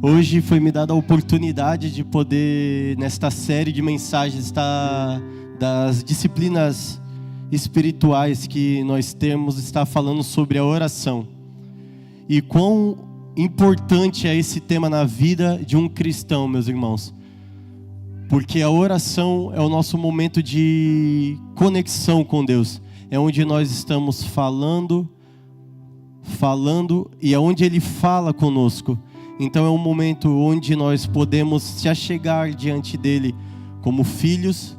Hoje foi me dada a oportunidade de poder, nesta série de mensagens, das disciplinas espirituais que nós temos, estar falando sobre a oração. E quão importante é esse tema na vida de um cristão, meus irmãos. Porque a oração é o nosso momento de conexão com Deus. É onde nós estamos falando e é onde Ele fala conosco. Então é um momento onde nós podemos se achegar diante dEle como filhos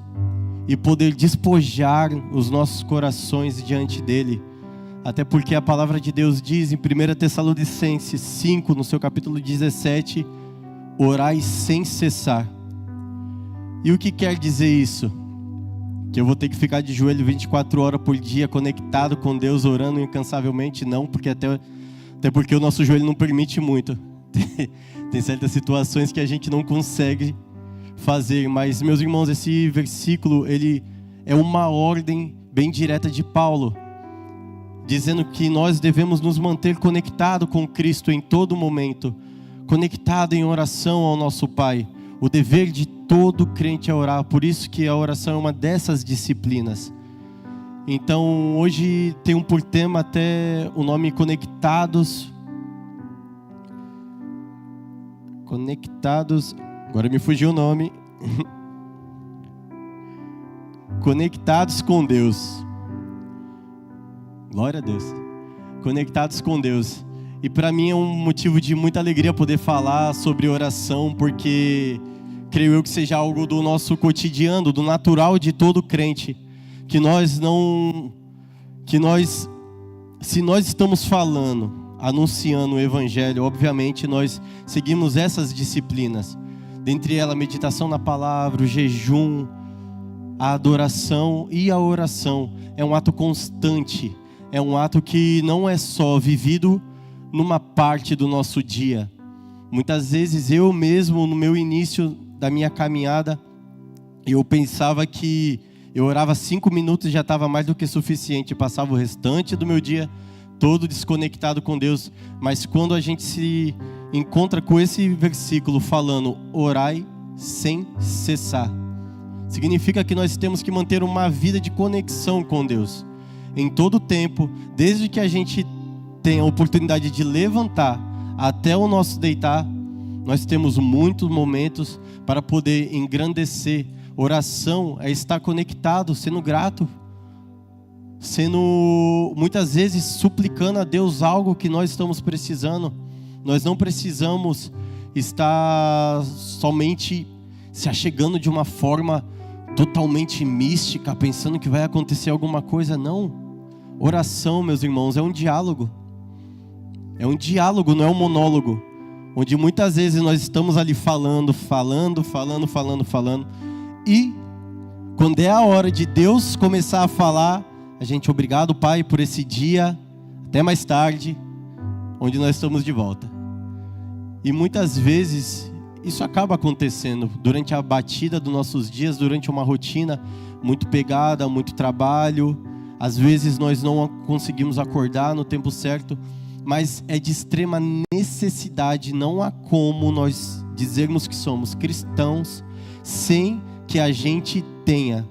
e poder despojar os nossos corações diante dEle. Até porque a palavra de Deus diz em 1 Tessalonicenses 5, no seu capítulo 17, orai sem cessar. E o que quer dizer isso? Que eu vou ter que ficar de joelho 24 horas por dia, conectado com Deus, orando incansavelmente? Não, porque até porque o nosso joelho não permite muito. Tem certas situações que a gente não consegue fazer. Mas, meus irmãos, esse versículo, ele é uma ordem bem direta de Paulo, dizendo que nós devemos nos manter conectados com Cristo em todo momento, conectado em oração ao nosso Pai. O dever de todo crente é orar, por isso que a oração é uma dessas disciplinas. Então, hoje tem por tema até o nome Conectados, agora me fugiu o nome, Conectados com Deus. Glória a Deus. Conectados com Deus. E para mim é um motivo de muita alegria poder falar sobre oração, porque creio eu que seja algo do nosso cotidiano, do natural de todo crente, se nós estamos falando, anunciando o Evangelho, obviamente nós seguimos essas disciplinas, dentre elas a meditação na palavra, o jejum, a adoração e a oração. É um ato constante, é um ato que não é só vivido numa parte do nosso dia. Muitas vezes eu mesmo, no meu início da minha caminhada, eu pensava que eu orava 5 minutos e já estava mais do que suficiente, passava o restante do meu dia todo desconectado com Deus. Mas quando a gente se encontra com esse versículo falando orai sem cessar, significa que nós temos que manter uma vida de conexão com Deus em todo o tempo, desde que a gente tem a oportunidade de levantar até o nosso deitar. Nós temos muitos momentos para poder engrandecer. Oração é estar conectado, sendo grato, sendo muitas vezes suplicando a Deus algo que nós estamos precisando. Nós não precisamos estar somente se achegando de uma forma totalmente mística, pensando que vai acontecer alguma coisa. Não. Oração, meus irmãos, é um diálogo. É um diálogo, não é um monólogo, onde muitas vezes nós estamos ali falando, e quando é a hora de Deus começar a falar, a gente, obrigado Pai por esse dia, até mais tarde, onde nós estamos de volta. E muitas vezes isso acaba acontecendo durante a batida dos nossos dias, durante uma rotina muito pegada, muito trabalho. Às vezes nós não conseguimos acordar no tempo certo, mas é de extrema necessidade. Não há como nós dizermos que somos cristãos sem que a gente tenha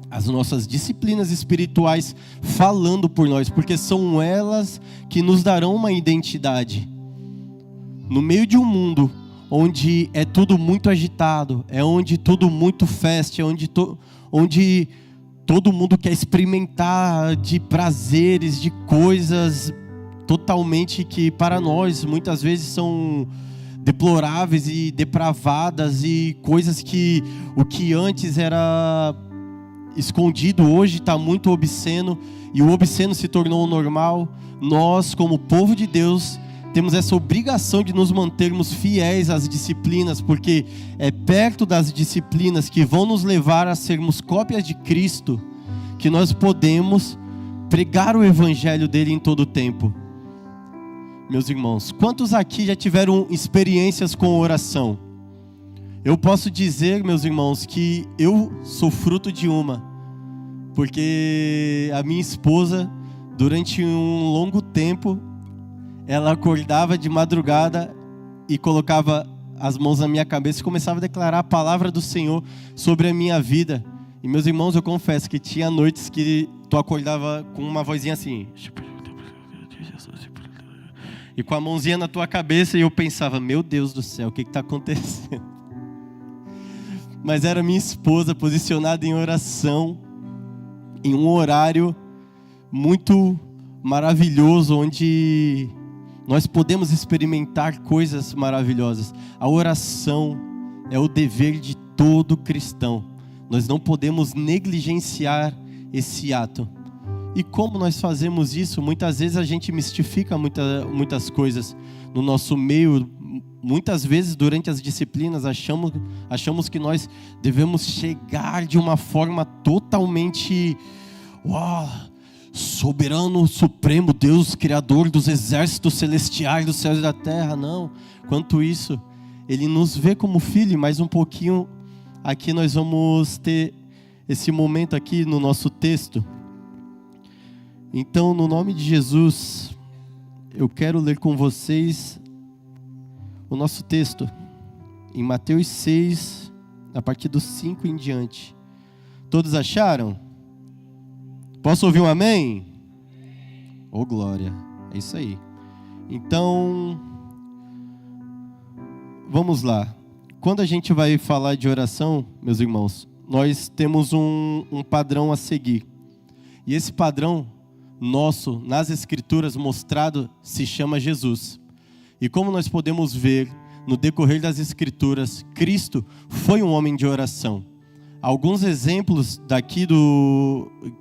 as nossas disciplinas espirituais falando por nós, porque são elas que nos darão uma identidade. No meio de um mundo onde é tudo muito agitado, é onde tudo muito festa, é onde todo mundo quer experimentar de prazeres, de coisas totalmente que para nós muitas vezes são deploráveis e depravadas, e coisas que o que antes era escondido hoje está muito obsceno, e o obsceno se tornou normal. Nós, como povo de Deus, temos essa obrigação de nos mantermos fiéis às disciplinas, porque é perto das disciplinas que vão nos levar a sermos cópias de Cristo que nós podemos pregar o Evangelho dele em todo o tempo. Meus irmãos, quantos aqui já tiveram experiências com oração? Eu posso dizer, meus irmãos, que eu sou fruto de uma, porque a minha esposa, durante um longo tempo, ela acordava de madrugada e colocava as mãos na minha cabeça e começava a declarar a palavra do Senhor sobre a minha vida. E meus irmãos, eu confesso que tinha noites que tu acordava com uma vozinha assim, e com a mãozinha na tua cabeça, e eu pensava, meu Deus do céu, o que está acontecendo? Mas era minha esposa posicionada em oração, em um horário muito maravilhoso, onde nós podemos experimentar coisas maravilhosas. A oração é o dever de todo cristão. Nós não podemos negligenciar esse ato. E como nós fazemos isso? Muitas vezes a gente mistifica muitas coisas no nosso meio. Muitas vezes durante as disciplinas achamos que nós devemos chegar de uma forma totalmente soberano, supremo, Deus, criador dos exércitos celestiais dos céus e da terra. Não, quanto isso, Ele nos vê como filho. E mais um pouquinho aqui nós vamos ter esse momento aqui no nosso texto. Então, no nome de Jesus, eu quero ler com vocês o nosso texto em Mateus 6, a partir do 5 em diante. Todos acharam? Posso ouvir um amém? Oh, glória, é isso aí. Então, vamos lá. Quando a gente vai falar de oração, meus irmãos, nós temos um padrão a seguir. E esse padrão nosso, nas Escrituras mostrado, se chama Jesus. E como nós podemos ver no decorrer das Escrituras, Cristo foi um homem de oração. Alguns exemplos daqui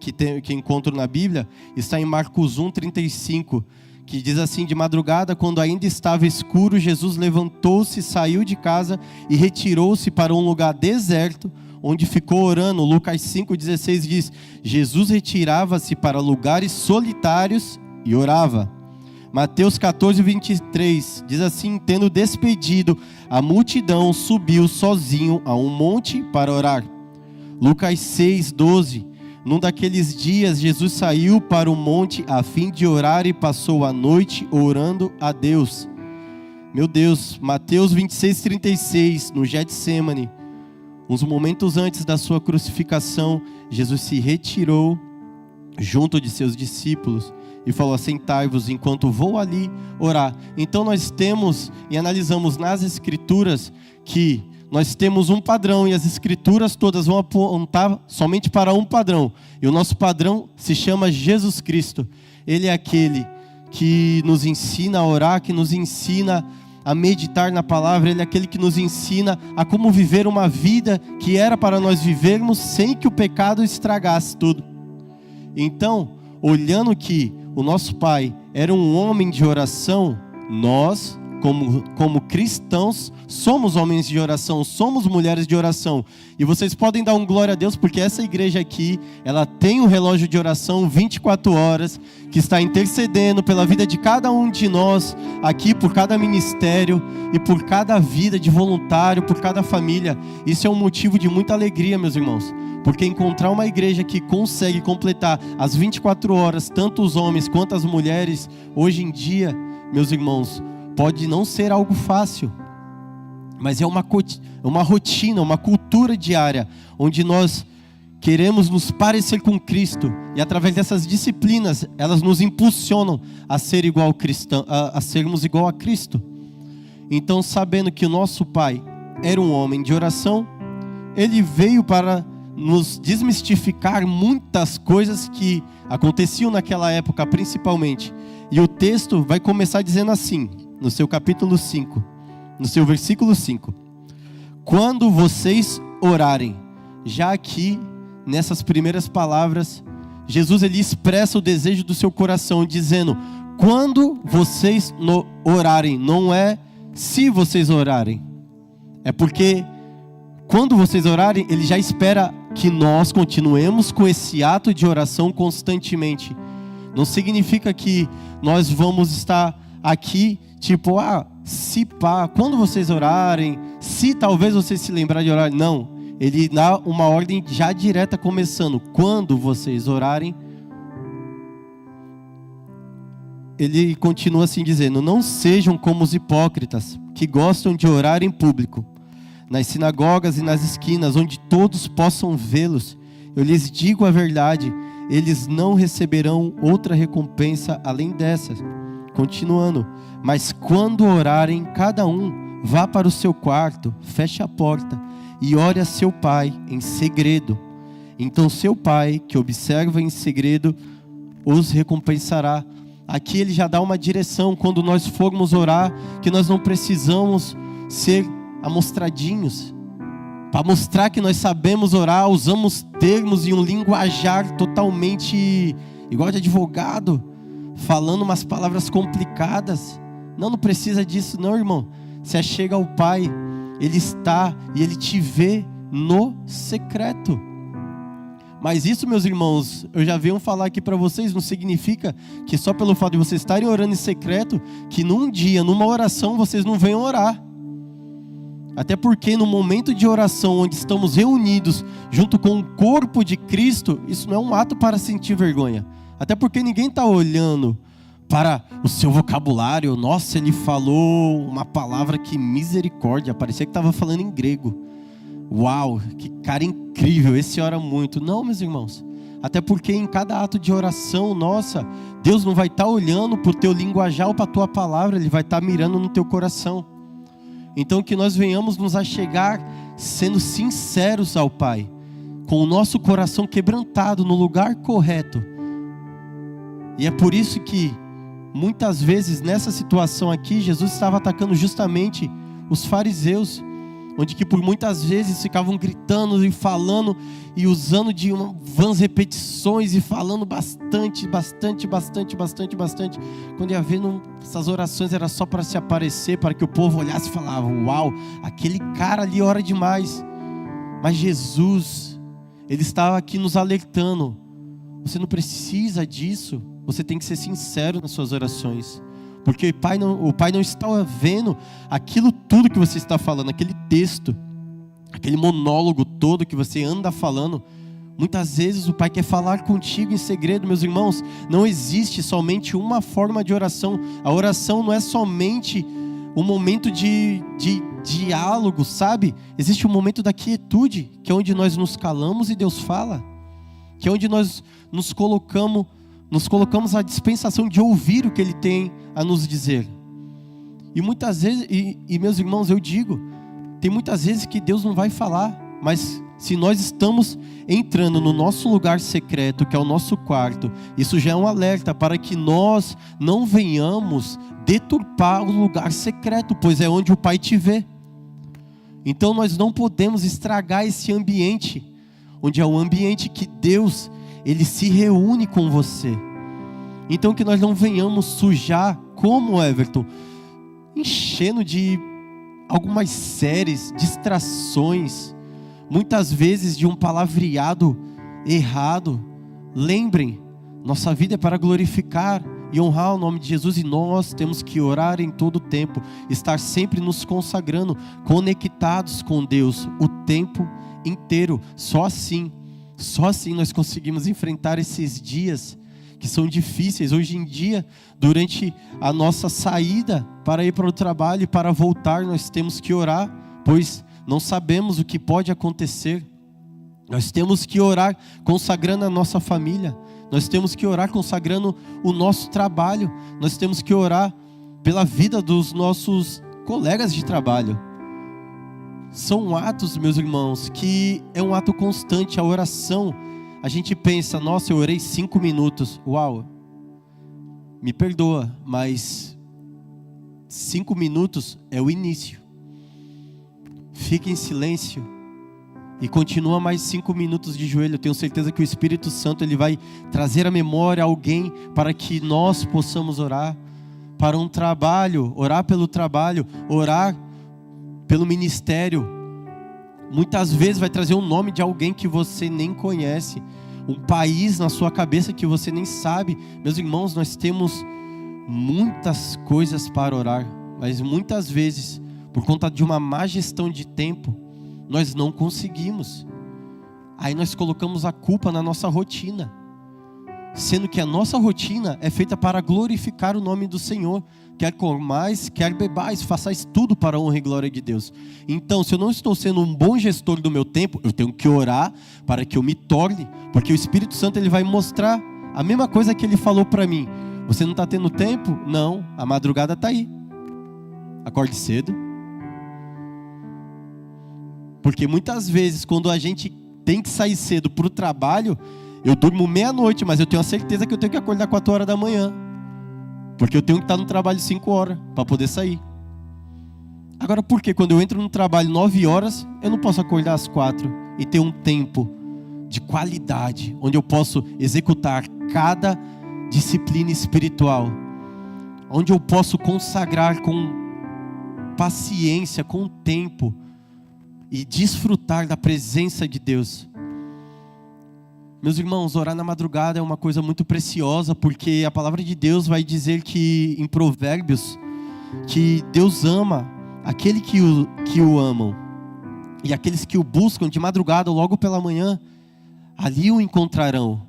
que encontro na Bíblia está em Marcos 1:35, que diz assim: de madrugada, quando ainda estava escuro, Jesus levantou-se, saiu de casa e retirou-se para um lugar deserto, onde ficou orando. Lucas 5:16 diz: Jesus retirava-se para lugares solitários e orava. Mateus 14:23 diz assim: tendo despedido a multidão, subiu sozinho a um monte para orar. Lucas 6:12, num daqueles dias Jesus saiu para o monte a fim de orar e passou a noite orando a Deus. Meu Deus, Mateus 26:36, no Getsêmani, uns momentos antes da sua crucificação, Jesus se retirou junto de seus discípulos e falou: assentai-vos enquanto vou ali orar. Então nós temos e analisamos nas Escrituras que nós temos um padrão, e as Escrituras todas vão apontar somente para um padrão. E o nosso padrão se chama Jesus Cristo. Ele é aquele que nos ensina a orar, que nos ensina a meditar na palavra. Ele é aquele que nos ensina a como viver uma vida que era para nós vivermos sem que o pecado estragasse tudo. Então, olhando que o nosso Pai era um homem de oração, nós, como cristãos, somos homens de oração, somos mulheres de oração. E vocês podem dar um glória a Deus, porque essa igreja aqui, ela tem um relógio de oração 24 horas, que está intercedendo pela vida de cada um de nós, aqui por cada ministério, e por cada vida de voluntário, por cada família. Isso é um motivo de muita alegria, meus irmãos, porque encontrar uma igreja que consegue completar as 24 horas, tanto os homens quanto as mulheres, hoje em dia, meus irmãos, pode não ser algo fácil, mas é uma rotina, uma cultura diária, onde nós queremos nos parecer com Cristo, e através dessas disciplinas, elas nos impulsionam a ser igual cristão, a sermos igual a Cristo. Então, sabendo que o nosso Pai era um homem de oração, Ele veio para nos desmistificar muitas coisas que aconteciam naquela época, principalmente. E o texto vai começar dizendo assim, no seu capítulo 5, no seu versículo 5: quando vocês orarem. Já aqui, nessas primeiras palavras, Jesus ele expressa o desejo do seu coração, dizendo: quando vocês orarem. Não é se vocês orarem, é porque quando vocês orarem, ele já espera que nós continuemos com esse ato de oração constantemente. Não significa que nós vamos estar aqui tipo, se pá, quando vocês orarem, se talvez vocês se lembrarem de orar. Não, ele dá uma ordem já direta começando: quando vocês orarem. ele continua assim dizendo: não sejam como os hipócritas, que gostam de orar em público, nas sinagogas e nas esquinas, onde todos possam vê-los. Eu lhes digo a verdade, eles não receberão outra recompensa além dessas. Continuando: mas quando orarem, cada um vá para o seu quarto, feche a porta e ore a seu pai em segredo. Então seu pai, que observa em segredo, os recompensará. Aqui ele já dá uma direção quando nós formos orar, que nós não precisamos ser amostradinhos. Para mostrar que nós sabemos orar, usamos termos e um linguajar totalmente igual de advogado, falando umas palavras complicadas. Não precisa disso não, irmão. Se achega ao Pai, Ele está e Ele te vê no secreto. Mas isso, meus irmãos, eu já venho falar aqui para vocês, não significa que só pelo fato de vocês estarem orando em secreto, que num dia, numa oração, vocês não venham orar. Até porque no momento de oração, onde estamos reunidos junto com o corpo de Cristo, isso não é um ato para sentir vergonha. Até porque ninguém está olhando para o seu vocabulário. Nossa, ele falou uma palavra que misericórdia, parecia que estava falando em grego. Uau, que cara incrível, esse ora muito. Não, meus irmãos, até porque em cada ato de oração nossa, Deus não vai estar olhando para o teu linguajar ou para a tua palavra, Ele vai estar mirando no teu coração. Então que nós venhamos nos achegar sendo sinceros ao Pai, com o nosso coração quebrantado no lugar correto. E é por isso que muitas vezes nessa situação aqui, Jesus estava atacando justamente os fariseus, onde que por muitas vezes ficavam gritando e falando e usando de vãs repetições e falando bastante. Quando ia vendo essas orações era só para se aparecer, para que o povo olhasse e falava: uau, aquele cara ali ora demais. Mas Jesus, Ele estava aqui nos alertando: você não precisa disso, você tem que ser sincero nas suas orações. Porque o Pai não está vendo aquilo tudo que você está falando, aquele texto, aquele monólogo todo que você anda falando. Muitas vezes o Pai quer falar contigo em segredo, meus irmãos. Não existe somente uma forma de oração. A oração não é somente um momento de diálogo, sabe? Existe um momento da quietude, que é onde nós nos calamos e Deus fala. Que é onde nós nos colocamos à dispensação de ouvir o que Ele tem a nos dizer. E muitas vezes, e meus irmãos, eu digo, tem muitas vezes que Deus não vai falar, mas se nós estamos entrando no nosso lugar secreto, que é o nosso quarto, isso já é um alerta para que nós não venhamos deturpar o lugar secreto, pois é onde o Pai te vê. Então nós não podemos estragar esse ambiente, onde é o ambiente que Deus, Ele se reúne com você. Então que nós não venhamos sujar, como Everton, enchendo de algumas séries, distrações, muitas vezes de um palavreado errado. Lembrem, nossa vida é para glorificar e honrar o nome de Jesus, e nós temos que orar em todo o tempo, estar sempre nos consagrando, conectados com Deus o tempo inteiro. Só assim nós conseguimos enfrentar esses dias que são difíceis. Hoje em dia, durante a nossa saída para ir para o trabalho e para voltar, nós temos que orar, pois não sabemos o que pode acontecer. Nós temos que orar consagrando a nossa família. Nós temos que orar consagrando o nosso trabalho. Nós temos que orar pela vida dos nossos colegas de trabalho. São atos, meus irmãos, que é um ato constante. A oração, a gente pensa: nossa, eu orei 5 minutos. Uau, me perdoa, mas 5 minutos é o início. Fique em silêncio e continua mais 5 minutos de joelho. Eu tenho certeza que o Espírito Santo, Ele vai trazer à memória alguém para que nós possamos orar para um trabalho, orar pelo trabalho, orar pelo ministério. Muitas vezes vai trazer o nome de alguém que você nem conhece, um país na sua cabeça que você nem sabe. Meus irmãos, nós temos muitas coisas para orar, mas muitas vezes, por conta de uma má gestão de tempo, nós não conseguimos. Aí nós colocamos a culpa na nossa rotina. sendo que a nossa rotina é feita para glorificar o nome do Senhor. Quer comais, quer bebais, façais tudo para a honra e glória de Deus. Então, se eu não estou sendo um bom gestor do meu tempo, eu tenho que orar para que eu me torne, porque o Espírito Santo ele vai mostrar a mesma coisa que ele falou para mim. Você não está tendo tempo? Não, a madrugada está aí. Acorde cedo. Porque muitas vezes, quando a gente tem que sair cedo para o trabalho, eu durmo meia-noite, mas eu tenho a certeza que eu tenho que acordar 4 horas da manhã. Porque eu tenho que estar no trabalho 5 horas para poder sair. Agora, por que quando eu entro no trabalho 9 horas, eu não posso acordar às 4 e ter um tempo de qualidade, onde eu posso executar cada disciplina espiritual, onde eu posso consagrar com paciência, com tempo e desfrutar da presença de Deus? Meus irmãos, orar na madrugada é uma coisa muito preciosa, porque a palavra de Deus vai dizer que em Provérbios, que Deus ama aquele que o amam, e aqueles que o buscam de madrugada ou logo pela manhã, ali o encontrarão.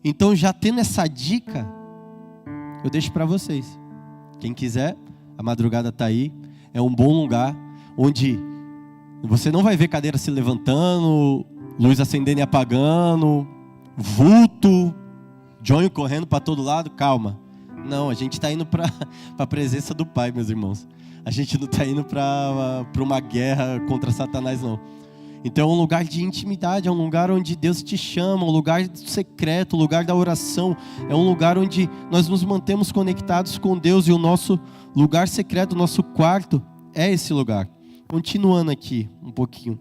Então, já tendo essa dica, eu deixo para vocês. Quem quiser, a madrugada está aí, é um bom lugar, onde você não vai ver cadeira se levantando, luz acendendo e apagando, vulto, Johnny correndo para todo lado. Calma. Não, a gente está indo para a presença do Pai, meus irmãos. A gente não está indo para uma guerra contra Satanás, não. Então é um lugar de intimidade, é um lugar onde Deus te chama, um lugar secreto, um lugar da oração. É um lugar onde nós nos mantemos conectados com Deus, e o nosso lugar secreto, o nosso quarto, é esse lugar. Continuando aqui um pouquinho.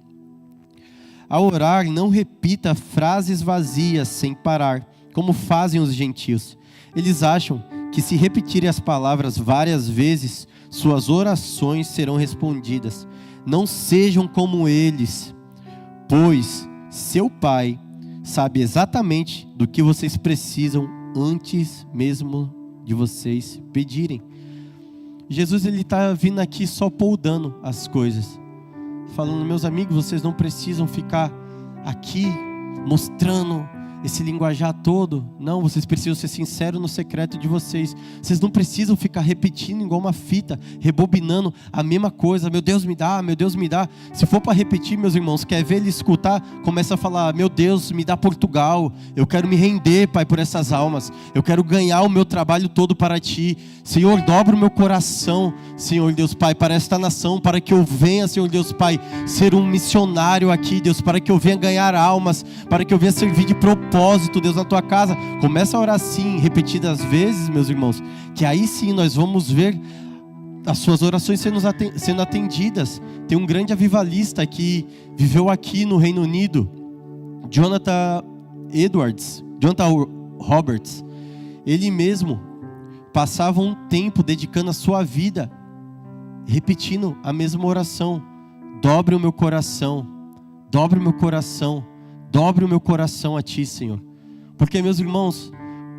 Ao orar, não repita frases vazias sem parar, como fazem os gentios. Eles acham que se repetirem as palavras várias vezes, suas orações serão respondidas. Não sejam como eles, pois seu Pai sabe exatamente do que vocês precisam antes mesmo de vocês pedirem. Jesus está vindo aqui só poldando as coisas, falando: meus amigos, vocês não precisam ficar aqui mostrando esse linguajar todo. Não, vocês precisam ser sinceros no secreto de vocês. Vocês não precisam ficar repetindo igual uma fita, rebobinando a mesma coisa. Meu Deus me dá, meu Deus me dá. Se for para repetir, meus irmãos, quer ver ele escutar? Começa a falar: meu Deus, me dá Portugal. Eu quero me render, Pai, por essas almas. Eu quero ganhar o meu trabalho todo para Ti. Senhor, dobra o meu coração, Senhor Deus Pai, para esta nação, para que eu venha, Senhor Deus Pai, ser um missionário aqui, Deus, para que eu venha ganhar almas, para que eu venha servir de propósito, Deus, na Tua casa. Começa a orar assim, repetidas vezes, meus irmãos, que aí sim nós vamos ver as suas orações sendo atendidas. Tem um grande avivalista que viveu aqui no Reino Unido, Jonathan Roberts. Ele mesmo passava um tempo dedicando a sua vida, repetindo a mesma oração: dobre o meu coração, dobre o meu coração, dobre o meu coração a Ti, Senhor. Porque, meus irmãos,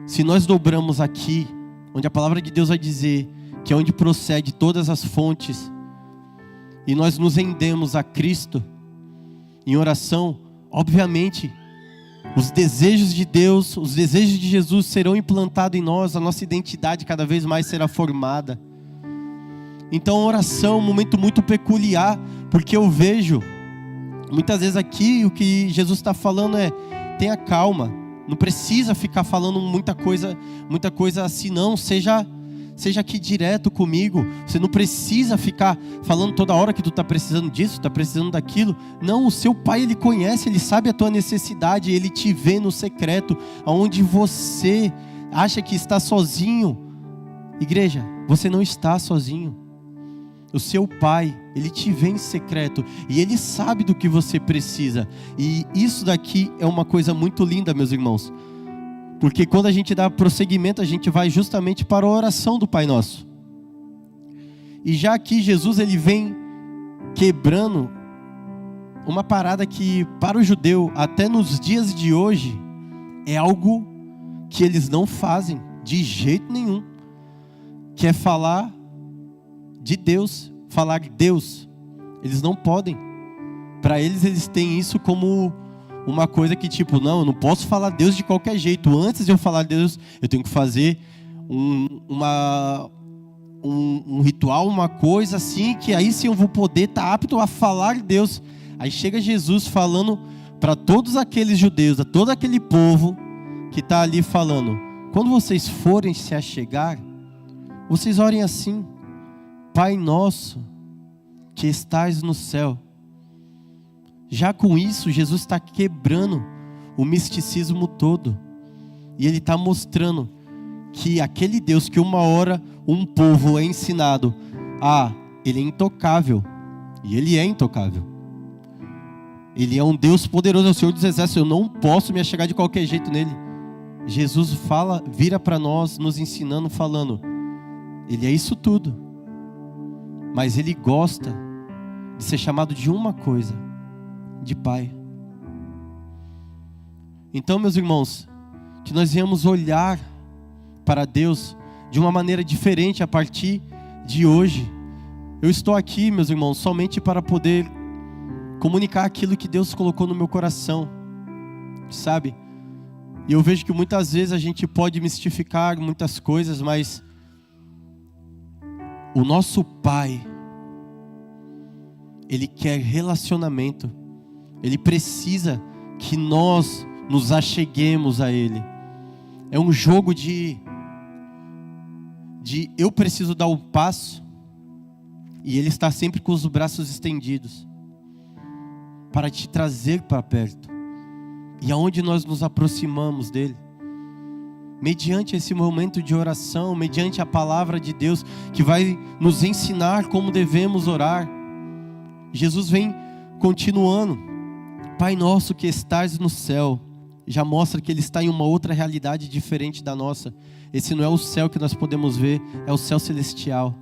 se nós dobramos aqui, onde a palavra de Deus vai dizer que é onde procede todas as fontes, e nós nos rendemos a Cristo em oração, obviamente os desejos de Deus, os desejos de Jesus serão implantados em nós, a nossa identidade cada vez mais será formada. Então a oração é um momento muito peculiar, porque eu vejo muitas vezes aqui o que Jesus está falando é: tenha calma, não precisa ficar falando muita coisa assim, não. Seja aqui direto comigo. Você não precisa ficar falando toda hora que tu está precisando disso, está precisando daquilo. Não, o seu Pai, Ele conhece, Ele sabe a tua necessidade, Ele te vê no secreto, onde você acha que está sozinho. Igreja, você não está sozinho. O seu Pai, Ele te vê em secreto e Ele sabe do que você precisa. E isso daqui é uma coisa muito linda, meus irmãos. Porque quando a gente dá prosseguimento, a gente vai justamente para a oração do Pai Nosso. E já aqui Jesus, Ele vem quebrando uma parada que para o judeu, até nos dias de hoje, é algo que eles não fazem de jeito nenhum. Que é falar de Deus, falar de Deus. Eles não podem. Para eles têm isso como uma coisa que tipo, não, eu não posso falar Deus de qualquer jeito. Antes de eu falar Deus, eu tenho que fazer um ritual, uma coisa assim, que aí sim eu vou poder estar apto a falar Deus. Aí chega Jesus falando para todos aqueles judeus, a todo aquele povo que está ali falando: quando vocês forem se achegar, vocês orem assim: Pai nosso que estás no céu. Já com isso, Jesus está quebrando o misticismo todo. E Ele está mostrando que aquele Deus que uma hora um povo é ensinado Ele é intocável. E Ele é intocável. Ele é um Deus poderoso, é o Senhor dos Exércitos. Eu não posso me achegar de qualquer jeito nele. Jesus vira para nós, nos ensinando, falando: Ele é isso tudo. Mas Ele gosta de ser chamado de uma coisa: de Pai. Então, meus irmãos, que nós venhamos olhar para Deus de uma maneira diferente a partir de hoje. Eu estou aqui, meus irmãos, somente para poder comunicar aquilo que Deus colocou no meu coração, sabe? E eu vejo que muitas vezes a gente pode mistificar muitas coisas, mas o nosso Pai, Ele quer relacionamento. Ele precisa que nós nos acheguemos a Ele. É um jogo de eu preciso dar um passo e Ele está sempre com os braços estendidos para te trazer para perto. E aonde nós nos aproximamos dEle? Mediante esse momento de oração, mediante a palavra de Deus que vai nos ensinar como devemos orar. Jesus vem continuando: Pai nosso que estás no céu. Já mostra que Ele está em uma outra realidade diferente da nossa. Esse não é o céu que nós podemos ver, é o céu celestial.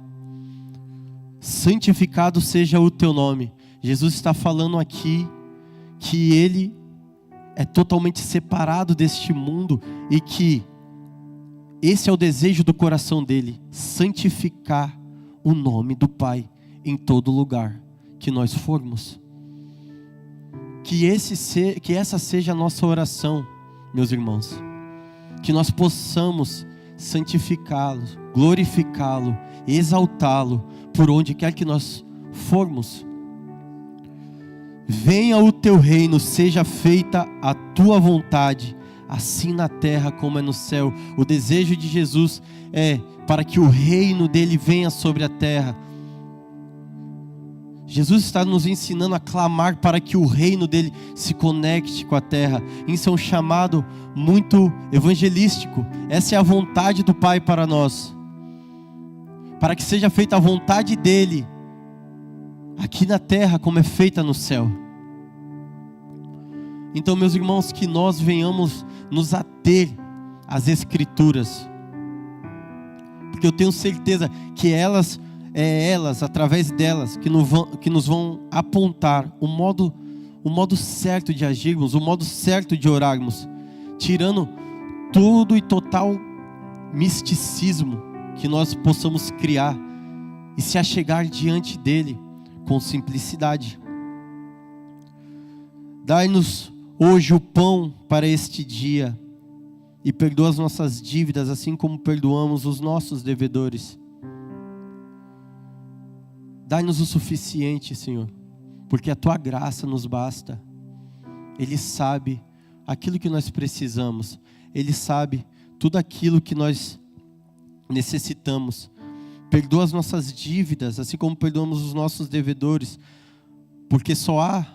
Santificado seja o teu nome. Jesus está falando aqui que Ele é totalmente separado deste mundo e que esse é o desejo do coração dele: santificar o nome do Pai em todo lugar que nós formos. Que essa seja a nossa oração, meus irmãos. Que nós possamos santificá-lo, glorificá-lo, exaltá-lo por onde quer que nós formos. Venha o teu reino, seja feita a tua vontade, assim na terra como é no céu. O desejo de Jesus é para que o reino dele venha sobre a terra. Jesus está nos ensinando a clamar para que o reino dele se conecte com a terra. Isso é um chamado muito evangelístico. Essa é a vontade do Pai para nós. Para que seja feita a vontade dele aqui na terra como é feita no céu. Então, meus irmãos, que nós venhamos nos ater às Escrituras. Porque eu tenho certeza que através delas, que nos vão apontar o modo certo de agirmos, o modo certo de orarmos, tirando todo e total misticismo que nós possamos criar e se achegar diante dele com simplicidade. Dai-nos hoje o pão para este dia e perdoa as nossas dívidas, assim como perdoamos os nossos devedores. Dai-nos o suficiente, Senhor, porque a Tua graça nos basta. Ele sabe aquilo que nós precisamos. Ele sabe tudo aquilo que nós necessitamos. Perdoa as nossas dívidas, assim como perdoamos os nossos devedores, porque só há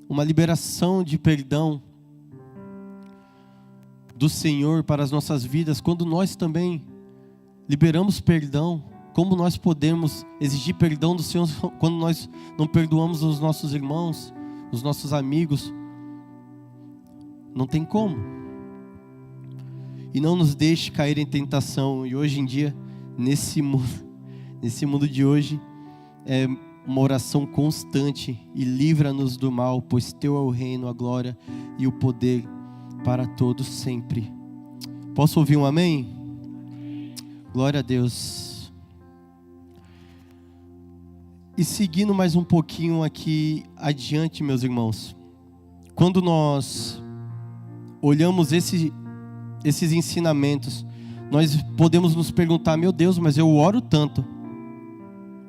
uma liberação de perdão do Senhor para as nossas vidas quando nós também liberamos perdão. Como nós podemos exigir perdão do Senhor quando nós não perdoamos os nossos irmãos, os nossos amigos? Não tem como. E não nos deixe cair em tentação. E hoje em dia, nesse mundo de hoje, é uma oração constante. E livra-nos do mal, pois Teu é o reino, a glória e o poder para todos sempre. Posso ouvir um amém? Glória a Deus. E seguindo mais um pouquinho aqui adiante, meus irmãos, quando nós olhamos esses ensinamentos, nós podemos nos perguntar: meu Deus, mas eu oro tanto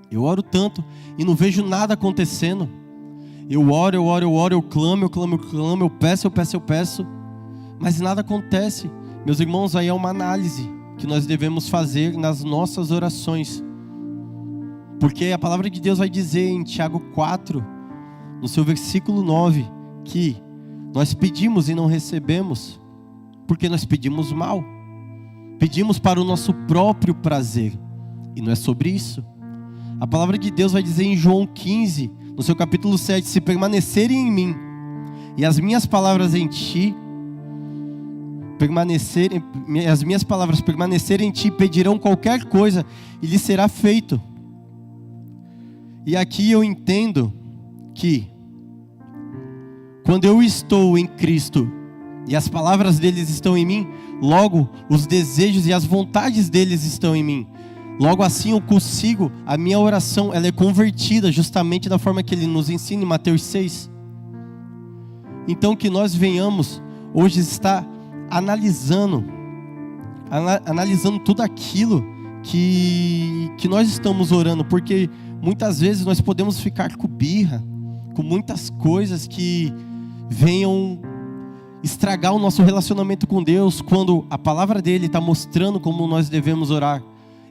e não vejo nada acontecendo. Eu oro, eu clamo, eu peço, mas nada acontece. Meus irmãos, aí é uma análise que nós devemos fazer nas nossas orações. Porque a palavra de Deus vai dizer em Tiago 4, no seu versículo 9, que nós pedimos e não recebemos, porque nós pedimos mal. Pedimos para o nosso próprio prazer. E não é sobre isso. A palavra de Deus vai dizer em João 15, no seu capítulo 7, se permanecerem em mim, e as minhas palavras em ti, as minhas palavras permanecerem em ti, pedirão qualquer coisa, e lhes será feito. E aqui eu entendo que, quando eu estou em Cristo, e as palavras deles estão em mim, logo os desejos e as vontades deles estão em mim. Logo assim eu consigo, a minha oração, ela é convertida justamente da forma que ele nos ensina em Mateus 6. Então que nós venhamos hoje estar analisando tudo aquilo que nós estamos orando, porque muitas vezes nós podemos ficar com birra, com muitas coisas que venham estragar o nosso relacionamento com Deus, quando a palavra dele está mostrando como nós devemos orar.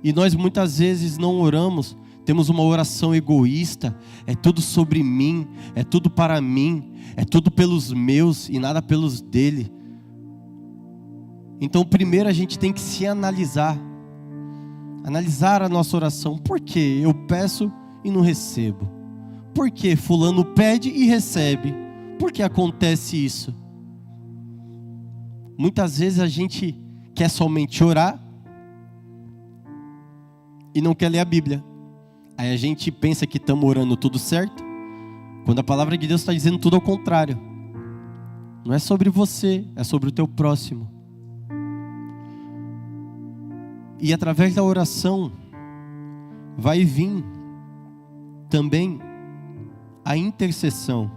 E nós muitas vezes não oramos, temos uma oração egoísta, é tudo sobre mim, é tudo para mim, é tudo pelos meus e nada pelos dele. Então primeiro a gente tem que se analisar a nossa oração. Por que eu peço e não recebo? Por que fulano pede e recebe? Por que acontece isso? Muitas vezes a gente quer somente orar e não quer ler a Bíblia. Aí a gente pensa que estamos orando tudo certo, quando a palavra de Deus está dizendo tudo ao contrário. Não é sobre você, é sobre o teu próximo. E através da oração vai vir também a intercessão.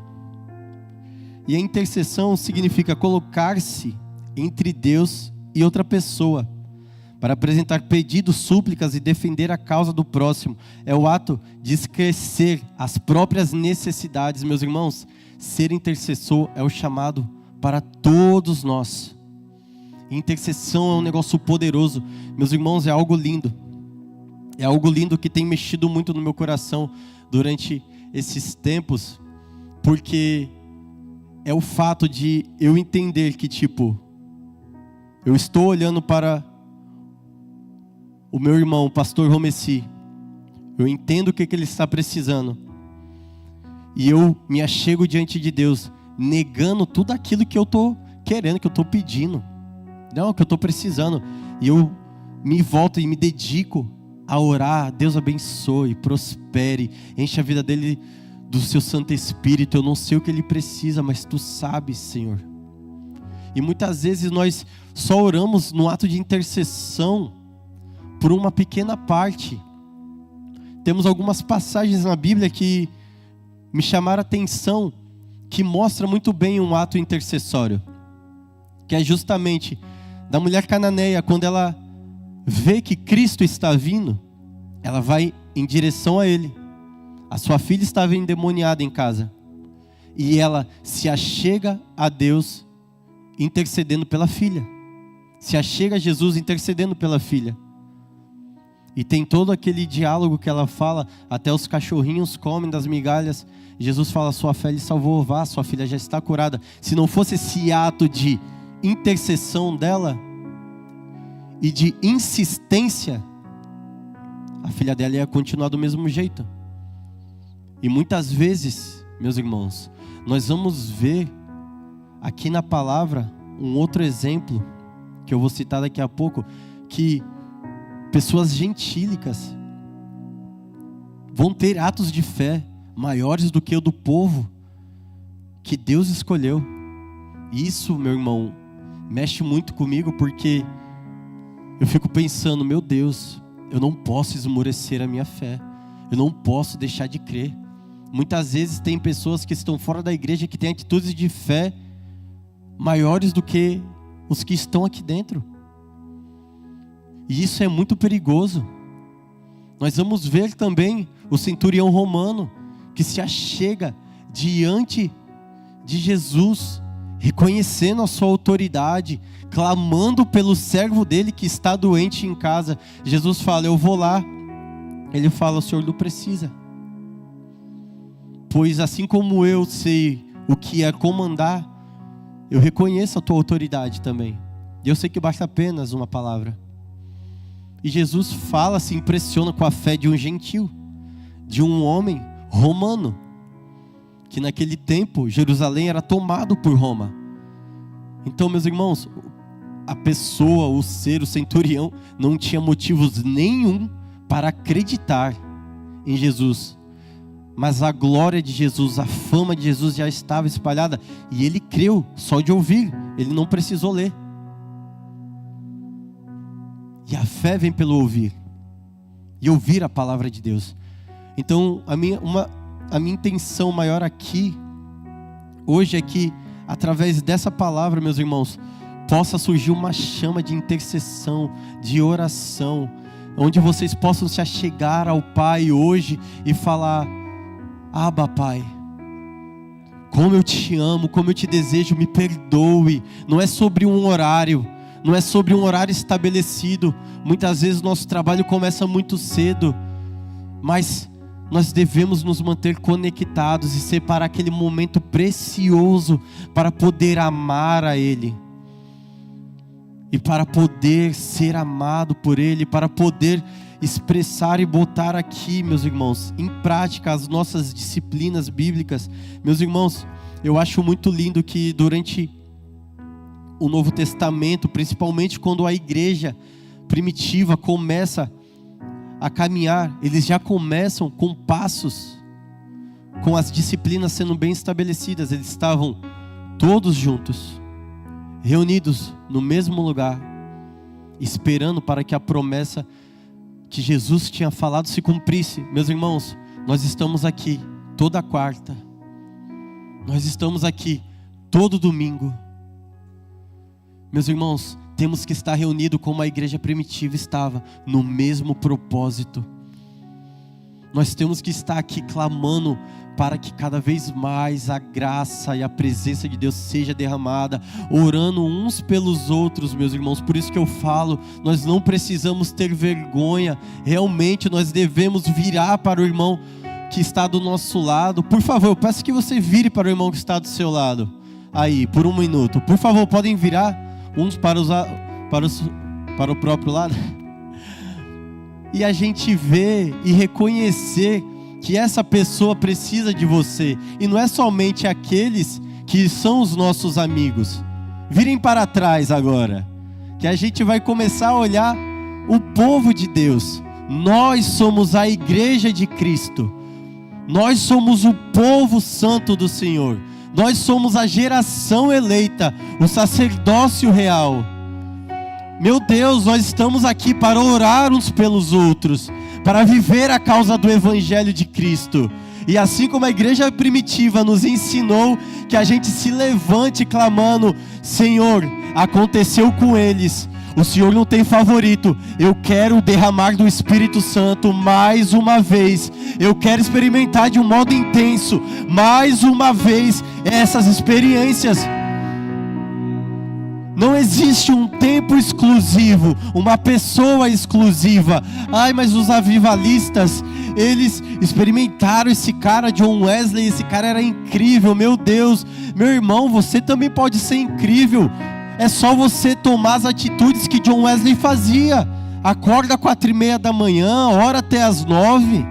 E a intercessão significa colocar-se entre Deus e outra pessoa, para apresentar pedidos, súplicas e defender a causa do próximo. É o ato de esquecer as próprias necessidades. Meus irmãos, ser intercessor é o chamado para todos nós. Intercessão é um negócio poderoso. Meus irmãos, é algo lindo. É algo lindo que tem mexido muito no meu coração durante esses tempos, porque é o fato de eu entender que, eu estou olhando para o meu irmão, o pastor Romeci. Eu entendo o que ele está precisando. E eu me achego diante de Deus, negando tudo aquilo que eu estou querendo, que eu estou pedindo. Não, que eu estou precisando. E eu me volto e me dedico a orar. Deus abençoe, prospere, enche a vida dele do seu Santo Espírito. Eu não sei o que ele precisa, mas tu sabes, Senhor. E muitas vezes nós só oramos no ato de intercessão por uma pequena parte. Temos algumas passagens na Bíblia que me chamaram a atenção, que mostra muito bem um ato intercessório, que é justamente da mulher cananeia. Quando ela vê que Cristo está vindo, ela vai em direção a ele. A sua filha estava endemoniada em casa, e ela se achega a Deus intercedendo pela filha, se achega a Jesus intercedendo pela filha. E tem todo aquele diálogo que ela fala: até os cachorrinhos comem das migalhas. Jesus fala: sua fé lhe salvou, vá, sua filha já está curada. Se não fosse esse ato de intercessão dela e de insistência, a filha dela ia continuar do mesmo jeito. E muitas vezes, meus irmãos, nós vamos ver aqui na palavra um outro exemplo, que eu vou citar daqui a pouco, que pessoas gentílicas vão ter atos de fé maiores do que o do povo que Deus escolheu. Isso, meu irmão, mexe muito comigo, porque eu fico pensando: meu Deus, eu não posso esmorecer a minha fé, eu não posso deixar de crer. Muitas vezes tem pessoas que estão fora da igreja que têm atitudes de fé maiores do que os que estão aqui dentro. E isso é muito perigoso. Nós vamos ver também o centurião romano que se achega diante de Jesus, reconhecendo a sua autoridade, clamando pelo servo dele que está doente em casa. Jesus fala: eu vou lá. Ele fala: o senhor não precisa, pois assim como eu sei o que é comandar, eu reconheço a tua autoridade também. E eu sei que basta apenas uma palavra. E Jesus fala, se impressiona com a fé de um gentil, de um homem romano, que naquele tempo Jerusalém era tomado por Roma. Então, meus irmãos, a pessoa, o ser, o centurião, não tinha motivos nenhum para acreditar em Jesus. Mas a glória de Jesus, a fama de Jesus já estava espalhada, e ele creu só de ouvir, ele não precisou ler. E a fé vem pelo ouvir, e ouvir a palavra de Deus. Então, a minha intenção maior aqui, hoje, é que, através dessa palavra, meus irmãos, possa surgir uma chama de intercessão, de oração, onde vocês possam se achegar ao Pai hoje e falar: Abba, Pai, como eu te amo, como eu te desejo, me perdoe. Não é sobre um horário, não é sobre um horário estabelecido. Muitas vezes nosso trabalho começa muito cedo, mas nós devemos nos manter conectados e separar aquele momento precioso para poder amar a Ele, e para poder ser amado por Ele, para poder expressar e botar aqui, meus irmãos, em prática as nossas disciplinas bíblicas. Meus irmãos, eu acho muito lindo que durante o Novo Testamento, principalmente quando a igreja primitiva começa a caminhar, eles já começam com passos, com as disciplinas sendo bem estabelecidas. Eles estavam todos juntos, reunidos no mesmo lugar, esperando para que a promessa que Jesus tinha falado se cumprisse. Meus irmãos, nós estamos aqui toda quarta, nós estamos aqui todo domingo. Meus irmãos, temos que estar reunidos como a igreja primitiva estava, no mesmo propósito. Nós temos que estar aqui clamando para que cada vez mais a graça e a presença de Deus seja derramada, orando uns pelos outros, meus irmãos. Por isso que eu falo, nós não precisamos ter vergonha. Realmente nós devemos virar para o irmão que está do nosso lado. Por favor, eu peço que você vire para o irmão que está do seu lado. Aí, por um minuto. Por favor, podem virar uns para o próprio lado. E a gente vê e reconhecer que essa pessoa precisa de você. E não é somente aqueles que são os nossos amigos. Virem para trás agora, que a gente vai começar a olhar o povo de Deus. Nós somos a igreja de Cristo. Nós somos o povo santo do Senhor. Nós somos a geração eleita, o sacerdócio real. Meu Deus, nós estamos aqui para orar uns pelos outros, para viver a causa do Evangelho de Cristo. E assim como a igreja primitiva nos ensinou que a gente se levante clamando: Senhor, aconteceu com eles, o Senhor não tem favorito, eu quero derramar do Espírito Santo mais uma vez, eu quero experimentar de um modo intenso, mais uma vez, essas experiências. Não existe um tempo exclusivo, uma pessoa exclusiva. Ai, mas os avivalistas, eles experimentaram esse cara, John Wesley, esse cara era incrível. Meu Deus, meu irmão, você também pode ser incrível. É só você tomar as atitudes que John Wesley fazia. Acorda 4:30 da manhã, ora até as 9.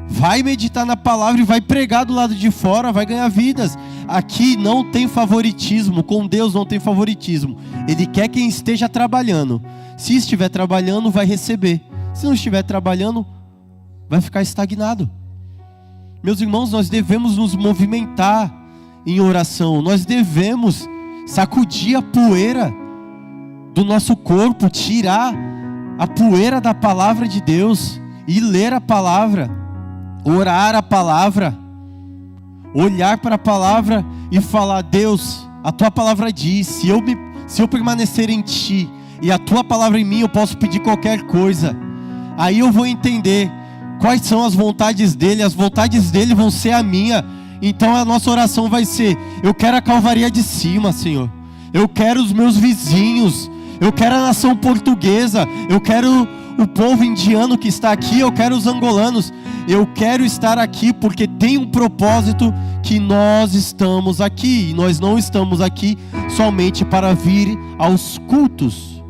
Vai meditar na palavra e vai pregar do lado de fora, vai ganhar vidas. Aqui não tem favoritismo, com Deus não tem favoritismo. Ele quer quem esteja trabalhando. Se estiver trabalhando, vai receber. Se não estiver trabalhando, vai ficar estagnado. Meus irmãos, nós devemos nos movimentar em oração. Nós devemos sacudir a poeira do nosso corpo, tirar a poeira da palavra de Deus e ler a palavra, orar a palavra. olhar para a palavra e falar: Deus, a tua palavra diz, se eu permanecer em ti e a tua palavra em mim, eu posso pedir qualquer coisa. Aí eu vou entender quais são as vontades dele, as vontades dele vão ser a minha. Então a nossa oração vai ser: eu quero a Calvaria de cima, Senhor. Eu quero os meus vizinhos, eu quero a nação portuguesa, eu quero o povo indiano que está aqui, eu quero os angolanos. Eu quero estar aqui porque tem um propósito, que nós estamos aqui. E nós não estamos aqui somente para vir aos cultos.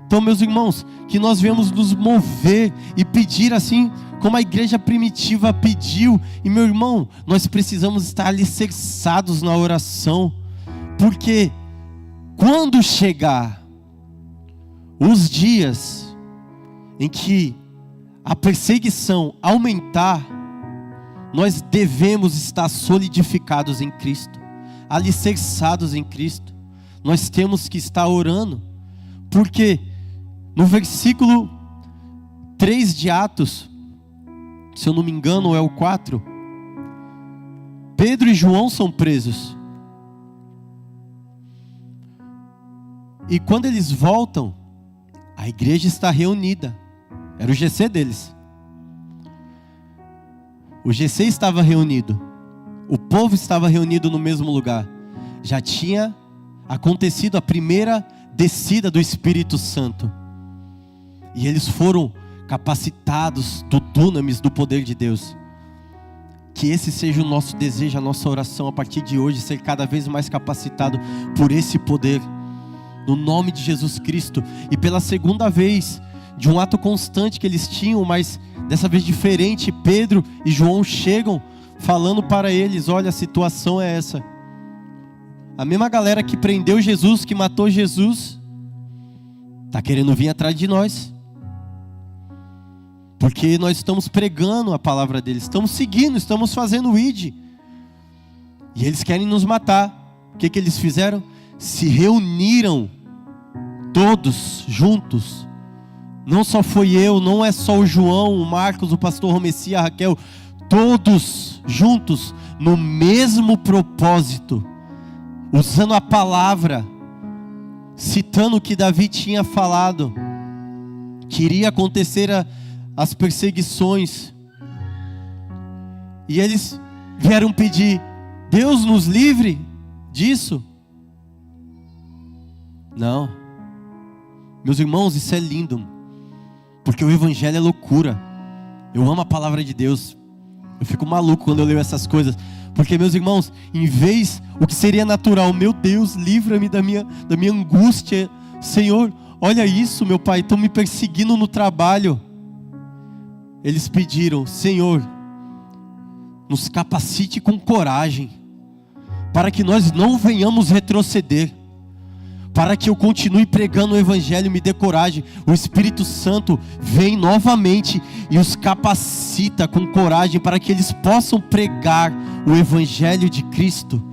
Então, meus irmãos, que nós viemos nos mover e pedir assim como a igreja primitiva pediu. E, meu irmão, nós precisamos estar alicerçados na oração, porque quando chegar os dias em que a perseguição aumentar, nós devemos estar solidificados em Cristo, alicerçados em Cristo. Nós temos que estar orando, porque no versículo 3 de Atos, se eu não me engano é o 4, Pedro e João são presos. E quando eles voltam, a igreja está reunida. Era o GC deles. O GC estava reunido. O povo estava reunido no mesmo lugar. Já tinha acontecido a primeira descida do Espírito Santo. E eles foram capacitados do dunamis, do poder de Deus. Que esse seja o nosso desejo, a nossa oração a partir de hoje, ser cada vez mais capacitado por esse poder, no nome de Jesus Cristo. E pela segunda vez, de um ato constante que eles tinham, mas dessa vez diferente, Pedro e João chegam falando para eles: olha, a situação é essa. A mesma galera que prendeu Jesus, que matou Jesus, está querendo vir atrás de nós, porque nós estamos pregando a palavra deles, estamos seguindo, estamos fazendo o ID, e eles querem nos matar. O que eles fizeram? Se reuniram todos juntos. Não só foi eu, não é só o João, o Marcos, o pastor Romessi, a Raquel, todos juntos no mesmo propósito, usando a palavra, citando o que Davi tinha falado, que iria acontecer as perseguições. E eles vieram pedir: Deus nos livre disso. Não, meus irmãos, isso é lindo, porque o evangelho é loucura. Eu amo a palavra de Deus. Eu fico maluco quando eu leio essas coisas, porque, meus irmãos, em vez, o que seria natural: meu Deus, livra-me da minha angústia. Senhor, olha isso, meu Pai, estão me perseguindo no trabalho. Eles pediram: Senhor, nos capacite com coragem, para que nós não venhamos retroceder, para que eu continue pregando o evangelho. Me dê coragem. O Espírito Santo vem novamente e os capacita com coragem, para que eles possam pregar o evangelho de Cristo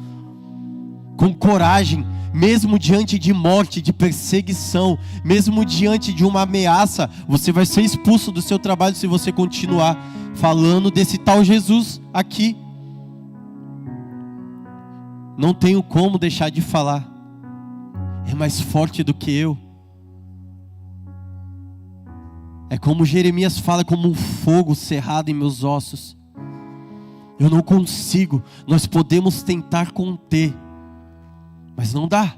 com coragem, mesmo diante de morte, de perseguição, mesmo diante de uma ameaça. Você vai ser expulso do seu trabalho se você continuar falando desse tal Jesus aqui. Não tenho como deixar de falar. É mais forte do que eu. É como Jeremias fala: como um fogo cerrado em meus ossos. Eu não consigo. Nós podemos tentar conter, mas não dá.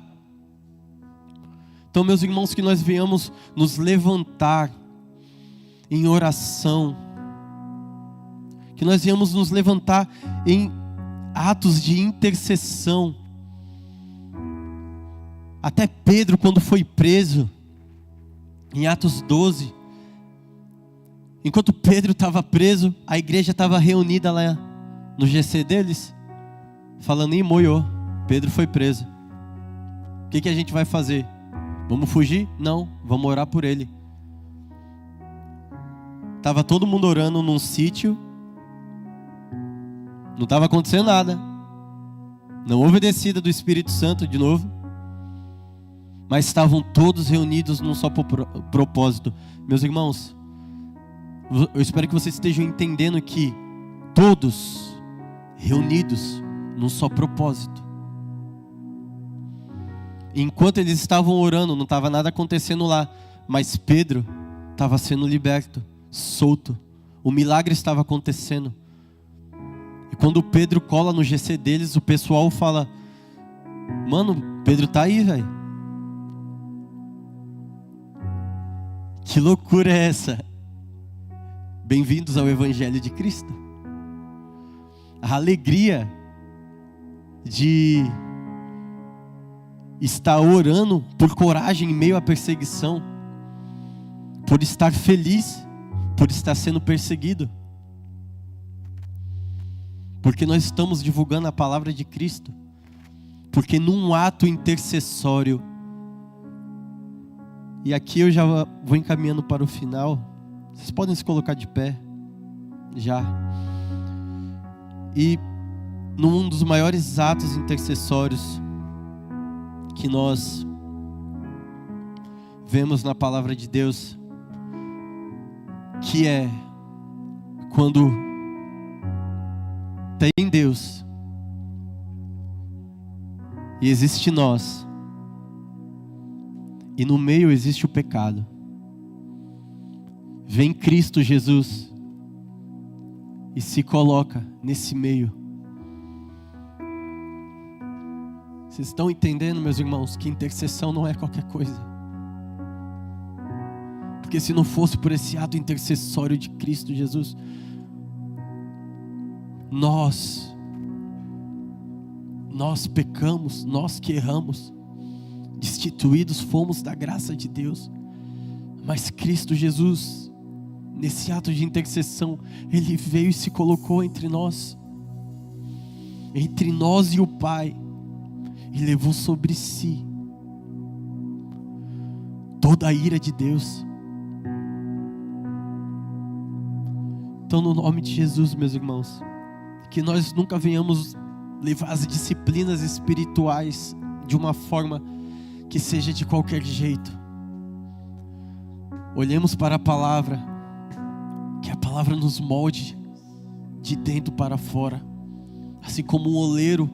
Então, meus irmãos, que nós venhamos nos levantar em oração, que nós venhamos nos levantar em atos de intercessão. Até Pedro, quando foi preso, em Atos 12, enquanto Pedro estava preso, a igreja estava reunida lá no GC deles, falando: em Moiô, Pedro foi preso. O que a gente vai fazer? Vamos fugir? Não, vamos orar por ele. Estava todo mundo orando num sítio, não estava acontecendo nada, não houve descida do Espírito Santo de novo, mas estavam todos reunidos num só propósito. Meus irmãos, Eu espero que vocês estejam entendendo que todos reunidos num só propósito. Enquanto eles estavam orando, não estava nada acontecendo lá, mas Pedro estava sendo liberto, solto. O milagre estava acontecendo. E quando Pedro cola no GC deles, o pessoal fala: mano, Pedro tá aí, velho. Que loucura é essa? Bem-vindos ao Evangelho de Cristo. A alegria de estar orando por coragem em meio à perseguição, por estar feliz, por estar sendo perseguido, porque nós estamos divulgando a palavra de Cristo, porque num ato intercessório, e aqui eu já vou encaminhando para o final, vocês podem se colocar de pé, já, e num dos maiores atos intercessórios que nós vemos na palavra de Deus, que é quando tem Deus e existe nós, e no meio existe o pecado. Vem Cristo Jesus e se coloca nesse meio. Vocês estão entendendo, meus irmãos, que intercessão não é qualquer coisa? Porque se não fosse por esse ato intercessório de Cristo Jesus, nós pecamos, nós que erramos, destituídos fomos da graça de Deus. Mas Cristo Jesus, nesse ato de intercessão, Ele veio e se colocou entre nós e o Pai, e levou sobre si toda a ira de Deus. Então, no nome de Jesus, meus irmãos, que nós nunca venhamos levar as disciplinas espirituais de uma forma que seja de qualquer jeito. Olhemos para a palavra, que a palavra nos molde de dentro para fora, assim como um oleiro,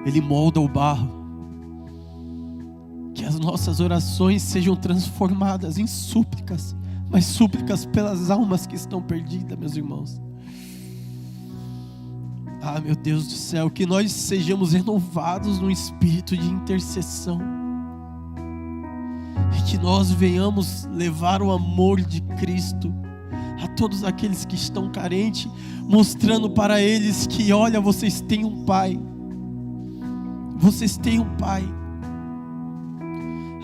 ele molda o barro. Que as nossas orações sejam transformadas em súplicas, mas súplicas pelas almas que estão perdidas, meus irmãos. Ah, meu Deus do céu, que nós sejamos renovados no espírito de intercessão, e que nós venhamos levar o amor de Cristo a todos aqueles que estão carentes, mostrando para eles que, olha, vocês têm um Pai. Vocês têm um Pai.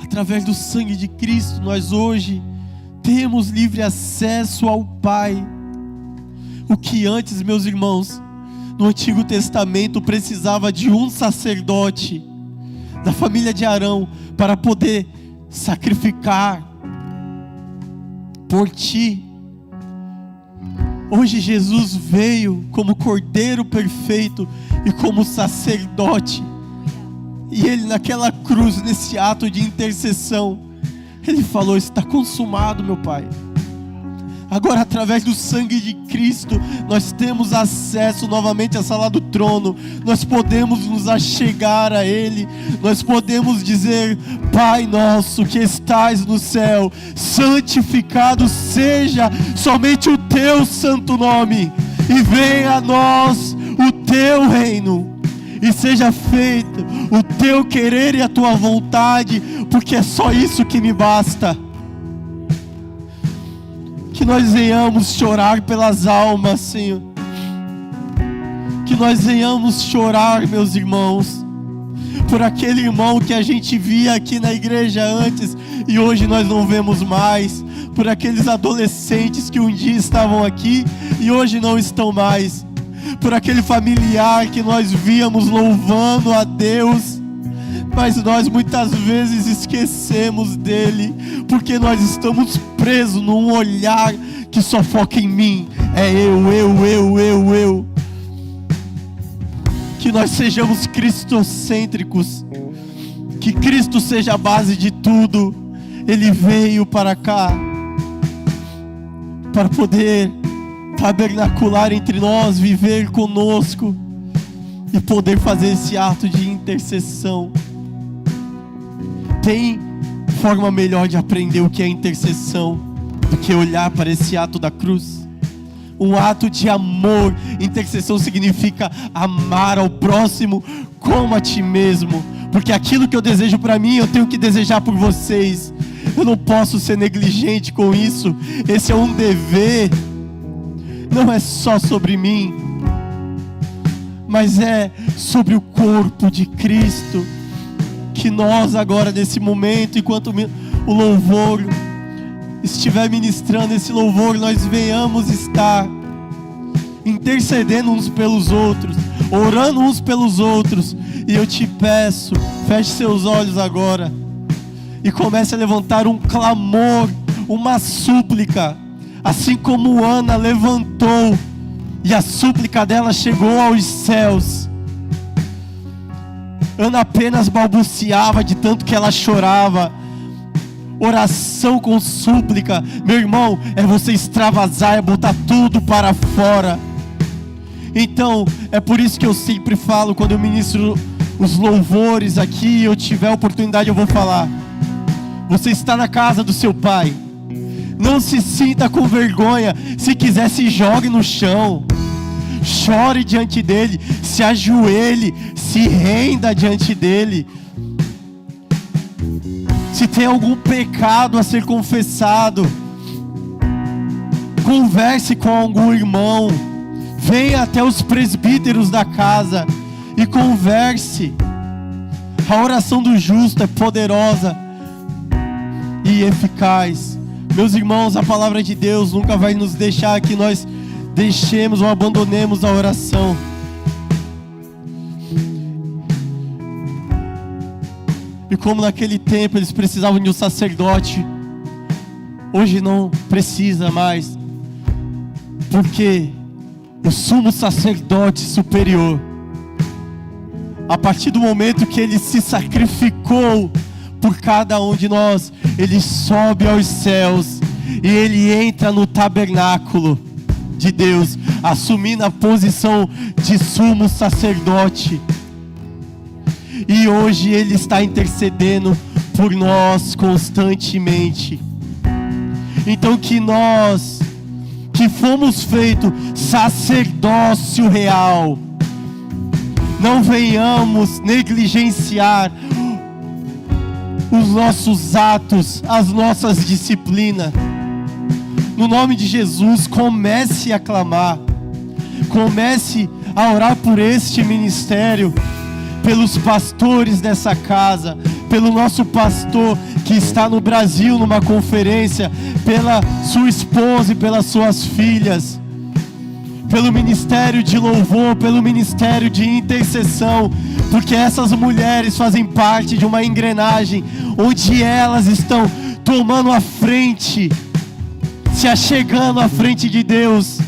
Através do sangue de Cristo, nós hoje temos livre acesso ao Pai. O que antes, meus irmãos, no Antigo Testamento precisava de um sacerdote da família de Arão para poder sacrificar por ti. Hoje Jesus veio como Cordeiro perfeito e como sacerdote. E Ele naquela cruz, nesse ato de intercessão, Ele falou: está consumado, meu Pai. Agora, através do sangue de Cristo, nós temos acesso novamente à sala do trono. Nós podemos nos achegar a Ele. Nós podemos dizer: Pai nosso que estais no céu, santificado seja somente o Teu santo nome, e venha a nós o Teu reino, e seja feito o Teu querer e a Tua vontade, porque é só isso que me basta. Que nós venhamos chorar pelas almas, Senhor. Que nós venhamos chorar, meus irmãos, por aquele irmão que a gente via aqui na igreja antes e hoje nós não vemos mais. Por aqueles adolescentes que um dia estavam aqui e hoje não estão mais. Por aquele familiar que nós víamos louvando a Deus, mas nós muitas vezes esquecemos dele, porque nós estamos presos num olhar que só foca em mim. É eu. Que nós sejamos cristocêntricos, que Cristo seja a base de tudo. Ele veio para cá para poder tabernacular entre nós, viver conosco e poder fazer esse ato de intercessão. Tem forma melhor de aprender o que é intercessão do que olhar para esse ato da cruz? Um ato de amor. Intercessão significa amar ao próximo como a ti mesmo, porque aquilo que eu desejo para mim, eu tenho que desejar por vocês. Eu não posso ser negligente com isso. Esse é um dever. Não é só sobre mim, mas é sobre o corpo de Cristo. Que nós agora, nesse momento, enquanto o louvor estiver ministrando esse louvor, nós venhamos estar intercedendo uns pelos outros, orando uns pelos outros. E eu te peço, feche seus olhos agora e comece a levantar um clamor, uma súplica, assim como Ana levantou e a súplica dela chegou aos céus. Ana apenas balbuciava de tanto que ela chorava. Oração com súplica, meu irmão, é você extravasar, é botar tudo para fora. Então, é por isso que eu sempre falo, quando eu ministro os louvores aqui, eu tiver oportunidade, eu vou falar: você está na casa do seu pai, não se sinta com vergonha. Se quiser, se jogue no chão, chore diante dele, se ajoelhe, se renda diante dele. Se tem algum pecado a ser confessado, converse com algum irmão, venha até os presbíteros da casa e converse. A oração do justo é poderosa e eficaz. Meus irmãos, a palavra de Deus nunca vai nos deixar que nós deixemos ou abandonemos a oração. E como naquele tempo eles precisavam de um sacerdote, hoje não precisa mais, porque o sumo sacerdote superior, a partir do momento que ele se sacrificou por cada um de nós, ele sobe aos céus e ele entra no tabernáculo de Deus, assumindo a posição de sumo sacerdote. E hoje ele está intercedendo por nós constantemente. Então que nós, que fomos feitos sacerdócio real, não venhamos negligenciar os nossos atos, as nossas disciplinas. No nome de Jesus, comece a clamar, comece a orar por este ministério, pelos pastores dessa casa, pelo nosso pastor que está no Brasil numa conferência, pela sua esposa e pelas suas filhas, pelo ministério de louvor, pelo ministério de intercessão, porque essas mulheres fazem parte de uma engrenagem onde elas estão tomando a frente, se achegando à frente de Deus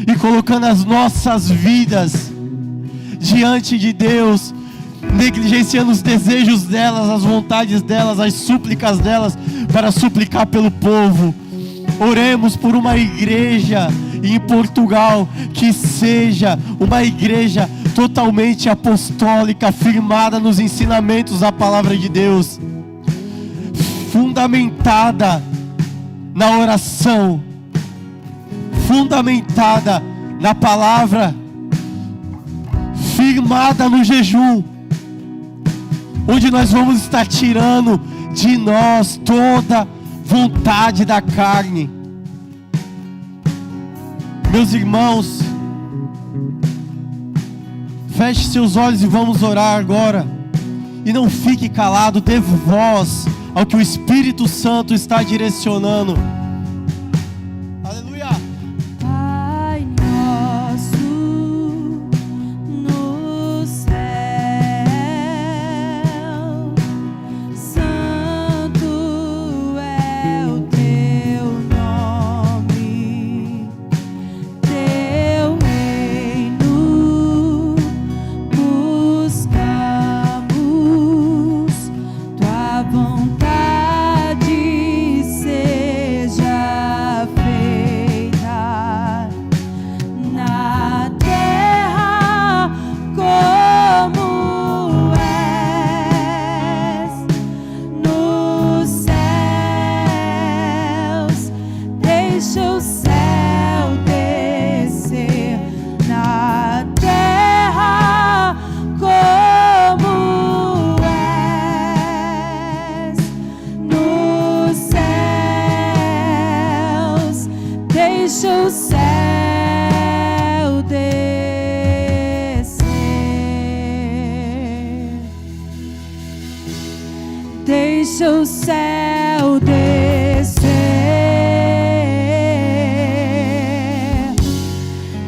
e colocando as nossas vidas diante de Deus, negligenciando os desejos delas, as vontades delas, as súplicas delas, para suplicar pelo povo. Oremos por uma igreja em Portugal que seja uma igreja totalmente apostólica, firmada nos ensinamentos da palavra de Deus, fundamentada na oração, fundamentada na palavra, firmada no jejum, onde nós vamos estar tirando de nós toda vontade da carne. Meus irmãos, feche seus olhos e vamos orar agora. E não fique calado, dê voz ao que o Espírito Santo está direcionando. Aleluia! Pai nosso no céu, santo é o teu nome, teu reino buscamos, tua vontade seja o céu descer,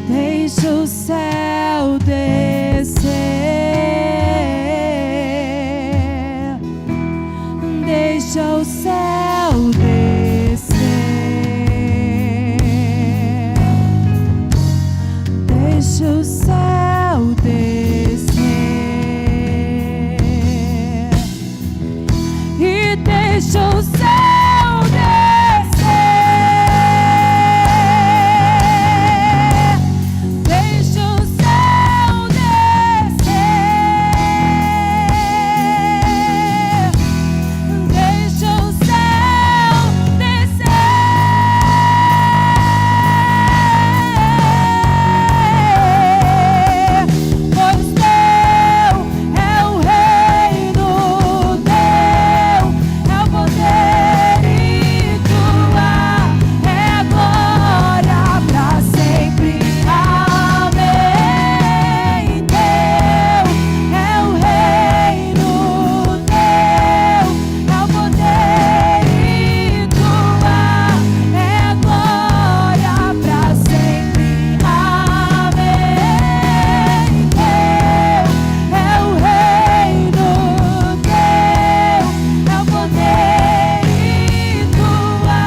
deixa o céu descer, deixa o céu descer, deixa o céu descer. E deixa o céu descer, deixa o céu descer, deixa o céu descer, pois teu é o reino, teu é o poder e tua é a glória pra sempre. Amém. Teu é o reino, teu é o poder e tua é a glória pra sempre. Amém. Teu é o reino, teu é o poder e tua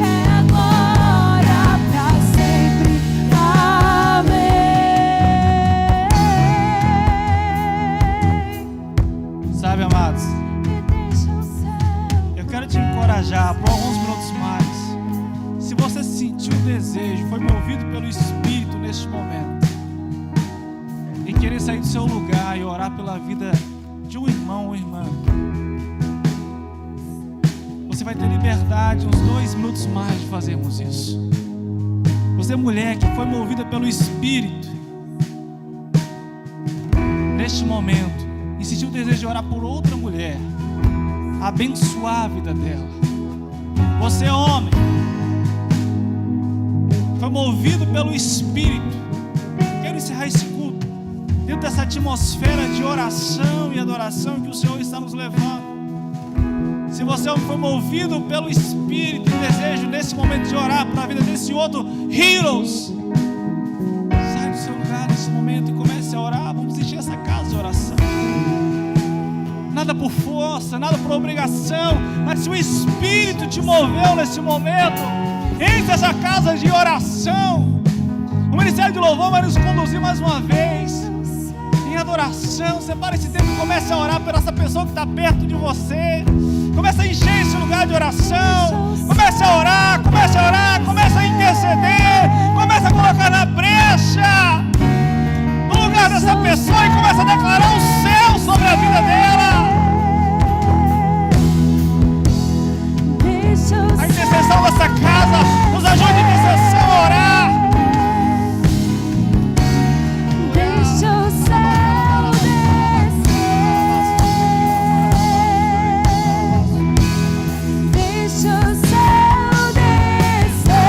é a glória pra sempre. Amém. Sabe, amados, E deixa o céu. eu quero te encorajar por alguns minutos mais. Se você sentiu o desejo, foi movido pelo Espírito neste momento, em querer sair do seu lugar e orar pela vida de um irmão ou irmã, você vai ter liberdade uns 2 minutos mais de fazermos isso. Você, mulher que foi movida pelo Espírito neste momento e sentiu o desejo de orar por outra mulher, abençoar a vida dela. Você, homem, foi movido pelo Espírito. Quero encerrar esse culto dentro dessa atmosfera de oração e adoração que o Senhor está nos levando. Se você foi movido pelo Espírito e desejo nesse momento de orar para a vida desse outro Heroes, sai do seu lugar nesse momento e comece a orar. Vamos encher essa casa de oração. Nada por força, nada por obrigação, mas se o Espírito te moveu nesse momento, enche essa casa de oração. O Ministério de Louvor vai nos conduzir mais uma vez em adoração. Separe esse tempo e comece a orar por essa pessoa que está perto de você. Comece a encher esse lugar de oração. Comece a orar, comece a orar, comece a interceder, comece a colocar na brecha no lugar dessa pessoa e comece a declarar o céu sobre a vida dela. A intercessão dessa casa nos ajude a intercessão a orar. Deixa o céu descer, deixa o céu descer,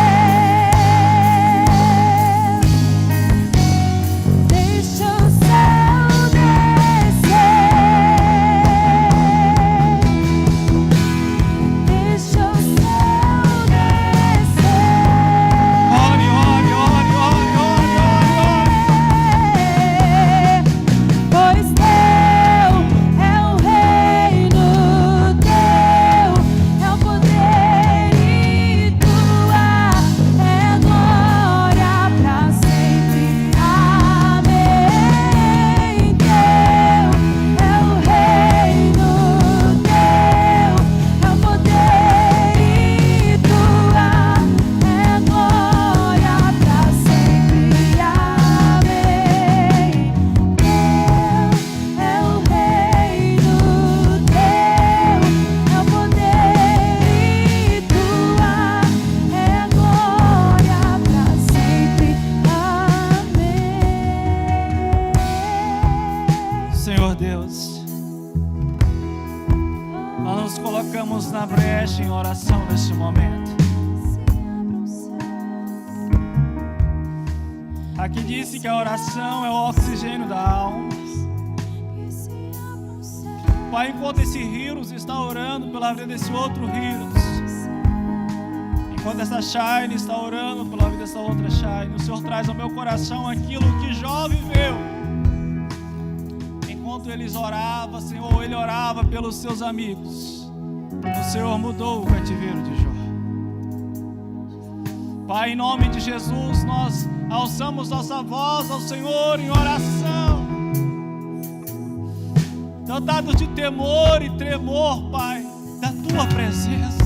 deixa o céu descer, deixa o céu descer. Ore, ore, ore, ore, ore, ore, Pois teu é o reino, teu é o poder e tua é a glória pra sempre. Amém. Teu é o reino, teu é o poder e tua é a glória pra sempre. Amém. Teu é o reino, teu é o poder e tua é a glória pra sempre. Amém. Senhor Deus, nós nos colocamos na brecha em oração neste momento. Aqui disse que a oração é o oxigênio da alma. Pai, enquanto esse Heroes está orando pela vida desse outro Heroes, enquanto essa Shine está orando pela vida dessa outra Shine, o Senhor traz ao meu coração aquilo que Jó viveu. Enquanto eles oravam, Senhor, ele orava pelos seus amigos. O Senhor mudou o cativeiro de Jó. Pai, em nome de Jesus, nós alçamos nossa voz ao Senhor em oração, dotados de temor e tremor, Pai, da Tua presença.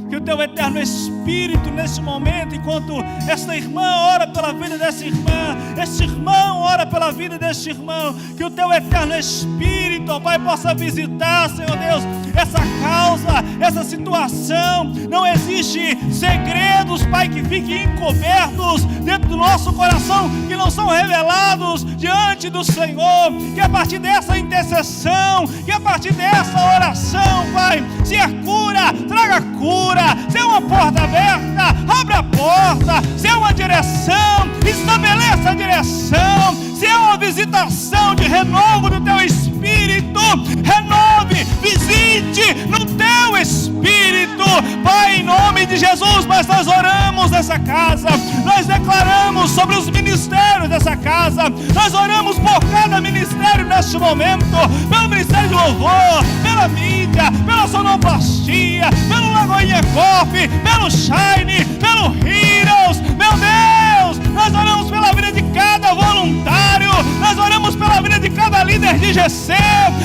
Que o Teu eterno Espírito, nesse momento, enquanto esta irmã ora pela vida dessa irmã, este irmão ora pela vida deste irmão, que o Teu eterno Espírito, ó Pai, possa visitar, Senhor Deus, essa causa, essa situação. Não existe segredos, Pai, que fiquem encobertos dentro do nosso coração, que não são revelados diante do Senhor. Que a partir dessa intercessão, que a partir dessa oração, Pai, se é cura, traga cura. Se é uma porta aberta, abre a porta. Se é uma direção, estabeleça a direção. Se é uma visitação de renovo do Teu Espírito, renove, visite no Teu Espírito. Pai, em nome de Jesus, mas nós oramos nessa casa, nós declaramos sobre os ministérios dessa casa, nós oramos por cada ministério neste momento, pelo Ministério de Louvor, pela mídia, pela sonoplastia, pelo Lagoinha Coffee, pelo Shine, pelo Heroes. Meu Deus, nós oramos pela vida de cada voluntário, nós oramos pela vida de cada líder de GC,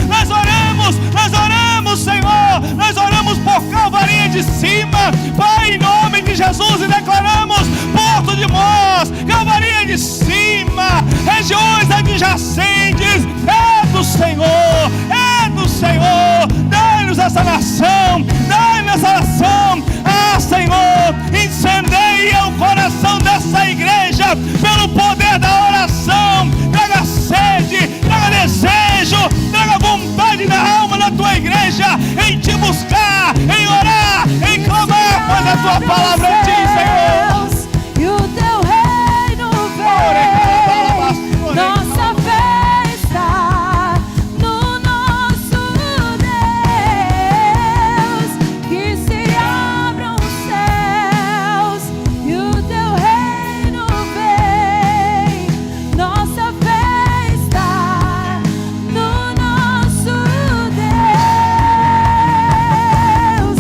nós oramos, Senhor, nós oramos por Calvaria de Cima, Pai, em nome de Jesus, e declaramos Porto de Mós, Calvaria de Cima, regiões adjacentes, é do Senhor, dai-nos essa nação, Senhor, incendeia o coração dessa igreja pelo poder da oração. Traga sede, traga desejo, traga vontade na alma da Tua igreja, em Te buscar, em orar, em clamar, pois a Tua palavra diz, Senhor, e o Teu reino vem. Nossa fé está no nosso Deus, que se abram os céus e o Teu reino vem. Nossa fé está no nosso Deus,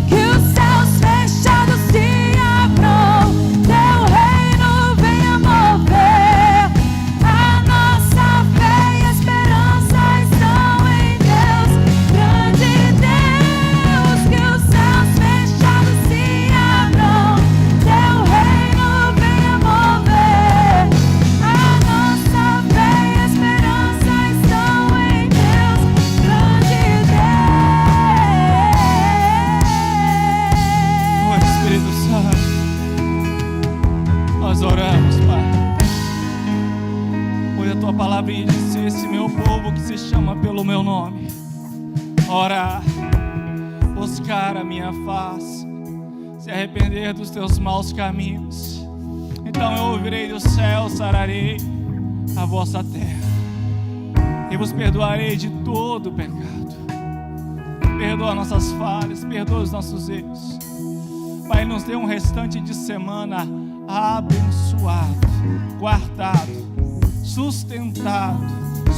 que os céus fechados se abram, Teu reino venha mover. A nossa fé e esperança estão em Deus, grande Deus, que os céus fechados se abram, Teu reino venha mover. A nossa fé e esperança estão em Deus, grande oh Espírito Santo, nós oramos, Pai, pois a Tua palavra diz: esse meu povo que se chama pelo meu nome, orar, buscar a minha face, se arrepender dos teus maus caminhos, então eu ouvirei do céu, sararei a vossa terra e vos perdoarei de todo o pecado. Perdoa nossas falhas, perdoa os nossos erros. Pai, nos dê um restante de semana abençoado, guardado, sustentado,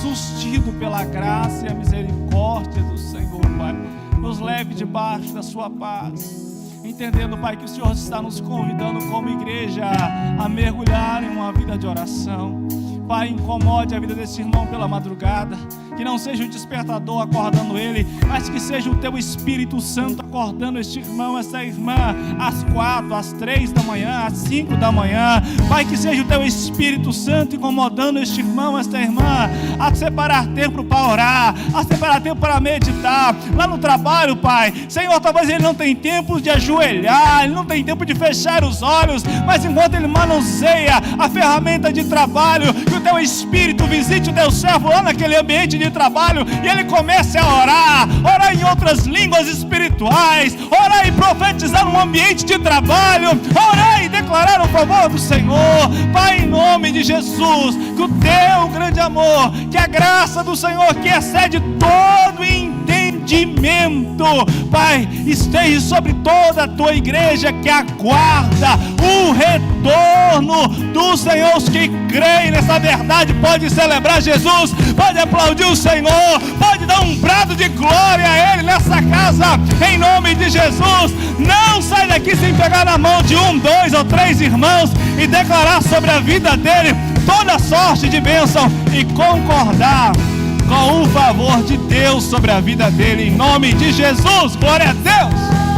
sustido pela graça e a misericórdia do Senhor, Pai. Nos leve debaixo da Sua paz, entendendo, Pai, que o Senhor está nos convidando como igreja a mergulhar em uma vida de oração. Pai, incomode a vida desse irmão pela madrugada, que não seja o despertador acordando ele, mas que seja o Teu Espírito Santo acordando este irmão, essa irmã, às 4, às 3 da manhã, às 5 da manhã. Pai, que seja o Teu Espírito Santo incomodando este irmão, esta irmã, a separar tempo para orar, a separar tempo para meditar, lá no trabalho, Pai. Senhor, talvez ele não tenha tempo de ajoelhar, ele não tem tempo de fechar os olhos, mas enquanto ele manuseia a ferramenta de trabalho, que o Teu Espírito visite o Teu servo lá naquele ambiente de trabalho e ele comece a orar em outras línguas espirituais, orar e profetizar no ambiente de trabalho, orar e declarar o favor do Senhor. Pai, em nome de Jesus, que o teu grande amor, que a graça do Senhor, que excede todo entendimento, Pai, esteja sobre toda a tua igreja que aguarda o retorno do Senhor. Os que creem nessa verdade pode celebrar Jesus, pode aplaudir o Senhor, pode dar um brado de glória a Ele nessa casa, em nome de Jesus. Não sai daqui sem pegar na mão de 1, 2 ou 3 irmãos e declarar sobre a vida dele toda sorte de bênção e concordar com o favor de Deus sobre a vida dele, em nome de Jesus. Glória a Deus.